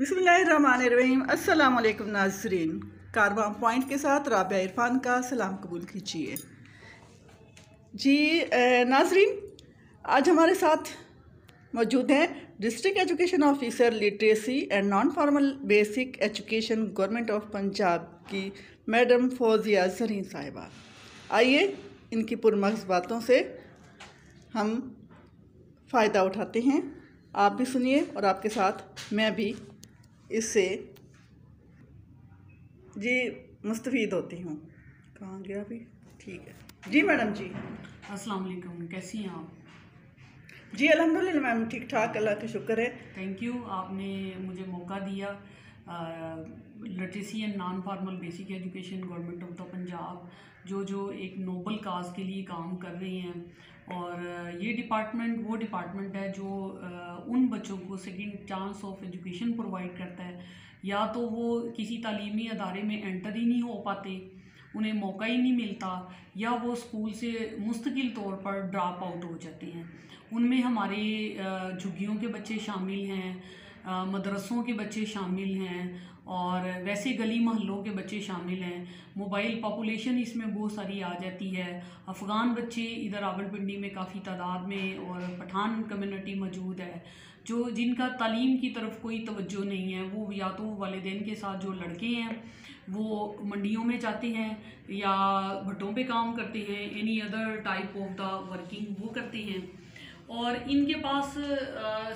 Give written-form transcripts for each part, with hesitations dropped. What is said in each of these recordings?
बिस्मिल्लाहिर्रहमानिर्रहीम। अस्सलाम वालेकुम नाज़रीन, कारवां पॉइंट के साथ राबिया इरफान का सलाम कबूल कीजिए। जी नाज़रीन, आज हमारे साथ मौजूद हैं district education officer literacy and non formal basic education government of Punjab की मैडम फौजिया ज़रीन साहिबा। आइए इनकी पुरमग़ज़ बातों से हम फ़ायदा उठाते हैं। आप भी सुनिए और आपके साथ मैं भी इससे जी मुस्तफ़ीद होती हूँ। कहाँ गया अभी? ठीक है जी मैडम जी। अस्सलाम वालेकुम, कैसी हैं आप? जी अल्हम्दुलिल्लाह मैम, ठीक ठाक, अल्लाह का शुक्र है। थैंक यू, आपने मुझे मौका दिया। Literacy and non formal basic education government of the Punjab जो एक नोबल काज के लिए काम कर रही हैं, और ये डिपार्टमेंट वो डिपार्टमेंट है जो उन बच्चों को second chance of education provide करता है। या तो वो किसी तालीमी अदारे में एंटर ही नहीं हो पाते, उन्हें मौका ही नहीं मिलता, या वो स्कूल से मुस्तकिल तौर पर ड्रॉप आउट हो जाते हैं। उनमें हमारे झुग्गियों के बच्चे शामिल हैं, मदरसों के बच्चे शामिल हैं, और वैसे गली महल्लों के बच्चे शामिल हैं। मोबाइल पॉपुलेशन इसमें बहुत सारी आ जाती है। अफ़गान बच्चे इधर रावलपिंडी में काफ़ी तादाद में, और पठान कम्युनिटी मौजूद है जो जिनका तालीम की तरफ कोई तवज्जो नहीं है। वो या तो वालिदैन के साथ जो लड़के हैं वो मंडियों में जाते हैं या भट्टों पे काम करते हैं, any other type of the working वो करते हैं, और इनके पास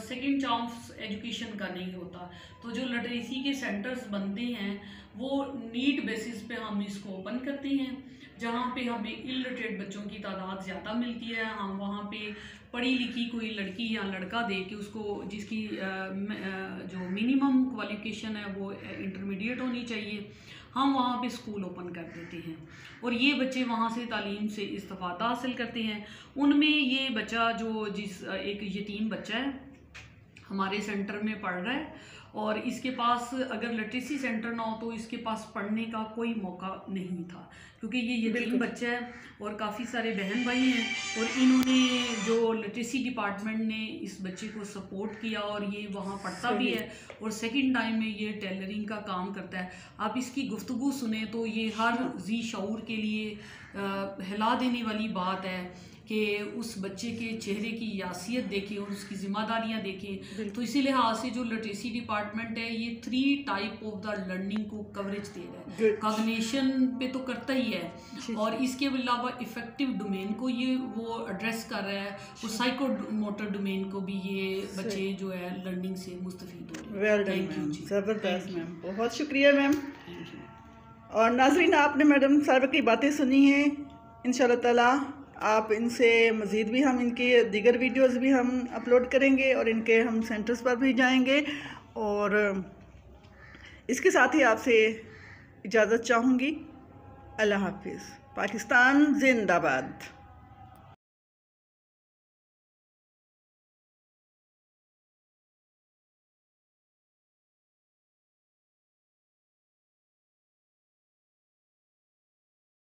सेकंड चांस एजुकेशन का नहीं होता। तो जो लिटरेसी के सेंटर्स बनते हैं वो नीड बेसिस पे हम इसको ओपन करते हैं, जहाँ पे हमें इलिटरेट बच्चों की तादाद ज़्यादा मिलती है। हम वहाँ पे पढ़ी लिखी कोई लड़की या लड़का दे के उसको, जिसकी जो मिनिमम क्वालिफिकेशन है वो इंटरमीडिएट होनी चाहिए, हम वहाँ पे स्कूल ओपन कर देते हैं, और ये बच्चे वहाँ से तालीम से इस्तिफ़ादा हासिल करते हैं। उनमें ये बच्चा जो एक यतीम बच्चा है हमारे सेंटर में पढ़ रहा है, और इसके पास अगर लिटरेसी सेंटर ना हो तो इसके पास पढ़ने का कोई मौका नहीं था, क्योंकि ये यतीम बच्चा है और काफ़ी सारे बहन भाई हैं, और इन्होंने जो लिटरेसी डिपार्टमेंट ने इस बच्चे को सपोर्ट किया, और ये वहाँ पढ़ता भी है, और सेकंड टाइम में ये टेलरिंग का काम करता है। आप इसकी गुफ्तगू सुने तो ये हर ज़ी शऊर के लिए हिला देने वाली बात है कि उस बच्चे के चेहरे की यासियत देखें और उसकी ज़िम्मेदारियाँ देखें। तो इसी लिहाज से जो लिटरेसी डिपार्टमेंट है ये 3 टाइप ऑफ द लर्निंग को कवरेज दे रहा है। कॉग्निशन पे तो करता ही है, और इसके अलावा इफ़ेक्टिव डोमेन को ये वो एड्रेस कर रहा है, और साइको मोटर डोमेन को भी ये बच्चे जो है लर्निंग से मुस्तफ़ीद हो रहे हैं। थैंक यू, ज़बरदस्त मैम, बहुत शुक्रिया मैम। और नाज़रीन, आपने मैडम साहिबा की बातें सुनी हैं। इंशाअल्लाह ताला आप इनसे मज़ीद भी हम इनके दीगर वीडियोस भी हम अपलोड करेंगे, और इनके हम सेंटर्स पर भी जाएंगे। और इसके साथ ही आपसे इजाज़त चाहूँगी। अल्लाह हाफिज़। पाकिस्तान जिंदाबाद।